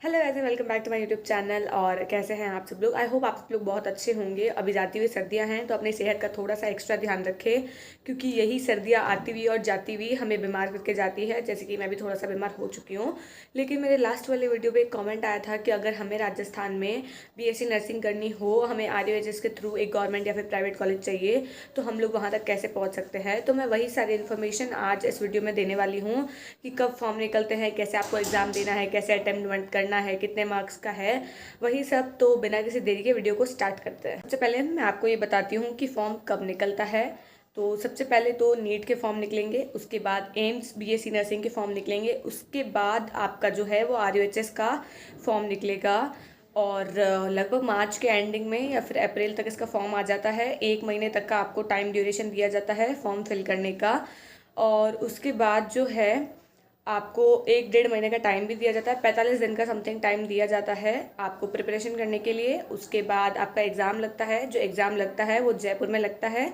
Hello guys, welcome back to my YouTube channel. और कैसे हैं आप सब लोग? आई होप आप सब लोग बहुत अच्छे होंगे। अभी जाती हुई सर्दियां हैं तो अपनी सेहत का थोड़ा सा एक्स्ट्रा ध्यान रखें, क्योंकि यही सर्दियां आती हुई और जाती हुई हमें बीमार करके जाती है। जैसे कि मैं भी थोड़ा सा बीमार हो चुकी हूँ। लेकिन मेरे लास्ट वाले वीडियो पे एक कॉमेंट आया था कि अगर हमें राजस्थान में बीएससी नर्सिंग करनी हो, हमें आरयूएचएस के थ्रू एक गवर्नमेंट या फिर प्राइवेट कॉलेज चाहिए, तो हम लोग वहाँ तक कैसे पहुँच सकते हैं। तो मैं वही सारी इन्फॉर्मेशन आज इस वीडियो में देने वाली हूँ कि कब फॉर्म निकलते हैं, कैसे आपको एग्ज़ाम देना है, कैसे अटेम्प्ट करना है, कितने मार्क्स का है, वही सब। तो बिना किसी देरी के वीडियो को स्टार्ट करते हैं। सबसे पहले मैं आपको ये बताती हूँ कि फॉर्म कब निकलता है। तो सबसे पहले तो नीट के फॉर्म निकलेंगे, उसके बाद एम्स बीएससी नर्सिंग के फॉर्म निकलेंगे, उसके बाद आपका जो है वो आरयूएचएस का फॉर्म निकलेगा। और लगभग मार्च के एंडिंग में या फिर अप्रैल तक इसका फॉर्म आ जाता है। 1 महीने तक का आपको टाइम ड्यूरेशन दिया जाता है फॉर्म फिल करने का। और उसके बाद जो है आपको 1 डेढ़ महीने का टाइम भी दिया जाता है, 45 दिन का समथिंग टाइम दिया जाता है आपको प्रिपरेशन करने के लिए। उसके बाद आपका एग्ज़ाम लगता है। जो एग्ज़ाम लगता है वो जयपुर में लगता है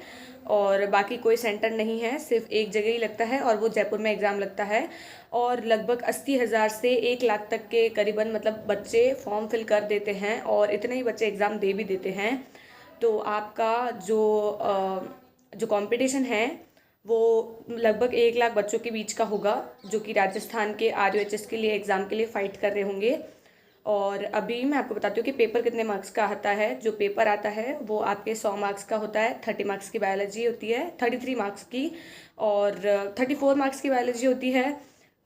और बाकी कोई सेंटर नहीं है, सिर्फ एक जगह ही लगता है और वो जयपुर में एग्ज़ाम लगता है। और लगभग 80,000 से 1 लाख तक के करीबन मतलब बच्चे फॉर्म फिल कर देते हैं और इतने ही बच्चे एग्ज़ाम दे भी देते हैं। तो आपका जो कंपटीशन है वो लगभग 1 लाख बच्चों के बीच का होगा, जो कि राजस्थान के आरयूएचएस के लिए एग्ज़ाम के लिए फ़ाइट कर रहे होंगे। और अभी मैं आपको बताती हूँ कि पेपर कितने मार्क्स का आता है। जो पेपर आता है वो आपके 100 मार्क्स का होता है। 30 मार्क्स की बायोलॉजी होती है, 33 मार्क्स की, और 34 मार्क्स की बायोलॉजी होती है।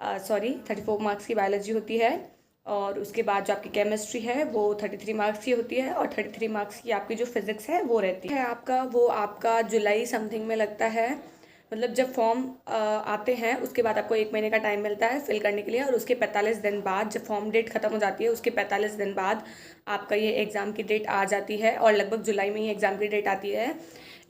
सॉरी, 34 मार्क्स की बायोलॉजी होती है। और उसके बाद जो आपकी केमिस्ट्री है वो 33 मार्क्स की होती है और 33 मार्क्स की आपकी जो फिज़िक्स है वो रहती है। आपका वो आपका जुलाई समथिंग में लगता है। मतलब जब फॉर्म आते हैं उसके बाद आपको 1 महीने का टाइम मिलता है फिल करने के लिए। और उसके 45 दिन बाद, जब फॉर्म डेट ख़त्म हो जाती है उसके 45 दिन बाद आपका ये एग्ज़ाम की डेट आ जाती है। और लगभग जुलाई में ही एग्ज़ाम की डेट आती है।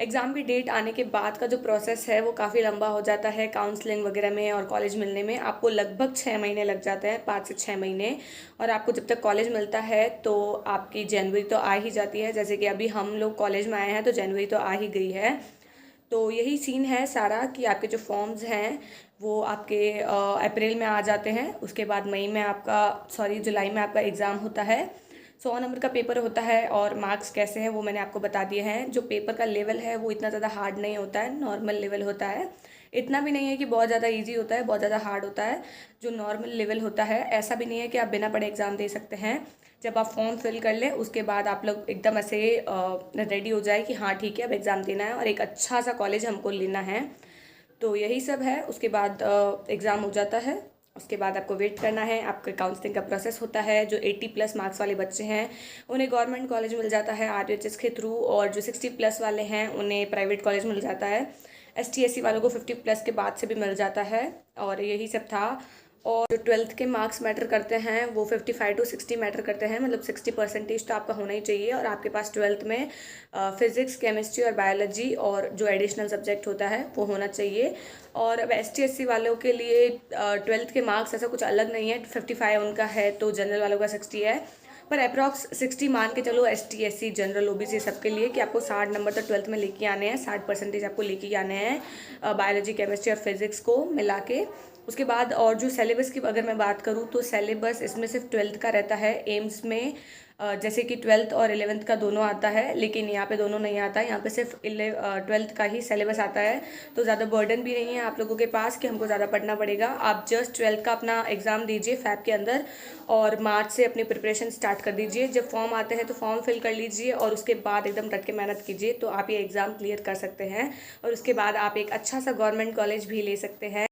एग्ज़ाम की डेट आने के बाद का जो प्रोसेस है वो काफ़ी लंबा हो जाता है। काउंसलिंग वगैरह में और कॉलेज मिलने में आपको लगभग 6 महीने लग जाते हैं, 5 से 6 महीने। और आपको जब तक कॉलेज मिलता है तो आपकी जनवरी तो आ ही जाती है। जैसे कि अभी हम लोग कॉलेज में आए हैं तो जनवरी तो आ ही गई है। तो यही सीन है सारा कि आपके जो फॉर्म्स हैं वो आपके अप्रैल में आ जाते हैं। उसके बाद मई में आपका, सॉरी, जुलाई में आपका एग्ज़ाम होता है। 100 नंबर का पेपर होता है। और मार्क्स कैसे हैं वो मैंने आपको बता दिए हैं। जो पेपर का लेवल है वो इतना ज़्यादा हार्ड नहीं होता है, नॉर्मल लेवल होता है। इतना भी नहीं है कि बहुत ज़्यादा इजी होता है, बहुत ज़्यादा हार्ड होता है। जो नॉर्मल लेवल होता है, ऐसा भी नहीं है कि आप बिना पढ़े एग्ज़ाम दे सकते हैं। जब आप फॉर्म फिल कर लें उसके बाद आप लोग एकदम ऐसे रेडी हो जाए कि हाँ ठीक है अब एग्ज़ाम देना है और एक अच्छा सा कॉलेज हमको लेना है। तो यही सब है। उसके बाद एग्ज़ाम हो जाता है। उसके बाद आपको वेट करना है, आपके काउंसलिंग का प्रोसेस होता है। जो 80+ मार्क्स वाले बच्चे हैं उन्हें गवर्नमेंट कॉलेज मिल जाता है आरयूएचएस के थ्रू, और जो 60+ वाले हैं उन्हें प्राइवेट कॉलेज मिल जाता है। एसटी एससी वालों को 50+ के बाद से भी मिल जाता है। और यही सब था। और जो 12th के मार्क्स मैटर करते हैं वो 55 to 60 मैटर करते हैं। मतलब 60% तो आपका होना ही चाहिए और आपके पास 12th में फिज़िक्स, केमिस्ट्री और बायोलॉजी और जो एडिशनल सब्जेक्ट होता है वो होना चाहिए। और अब एस टी एस सी वालों के लिए 12th के मार्क्स ऐसा कुछ अलग नहीं है। 55 उनका है तो जनरल वालों का 60 है। पर अप्रॉक्स 60 मान के चलो S T S C general OBC सबके लिए, कि आपको 60 नंबर तो 12th में लेके आने हैं, 60% आपको लेके आने हैं बायोलॉजी, केमिस्ट्री और फिज़िक्स को मिला के। उसके बाद और जो सिलेबस की अगर मैं बात करूँ तो सिलेबस इसमें सिर्फ 12th का रहता है। एम्स में जैसे कि 12th और 11th का दोनों आता है, लेकिन यहाँ पे दोनों नहीं आता है। यहाँ पे सिर्फ 12th का ही सिलेबस आता है। तो ज़्यादा बर्डन भी नहीं है आप लोगों के पास कि हमको ज़्यादा पढ़ना पड़ेगा। आप जस्ट 12th का अपना एग्ज़ाम दीजिए फैब के अंदर और मार्च से अपनी प्रिपरेशन स्टार्ट कर दीजिए। जब फॉर्म आते हैं तो फॉर्म फिल कर लीजिए और उसके बाद एकदम डट के मेहनत कीजिए तो आप ये एग्ज़ाम क्लियर कर सकते हैं। और उसके बाद आप एक अच्छा सा गवर्नमेंट कॉलेज भी ले सकते हैं।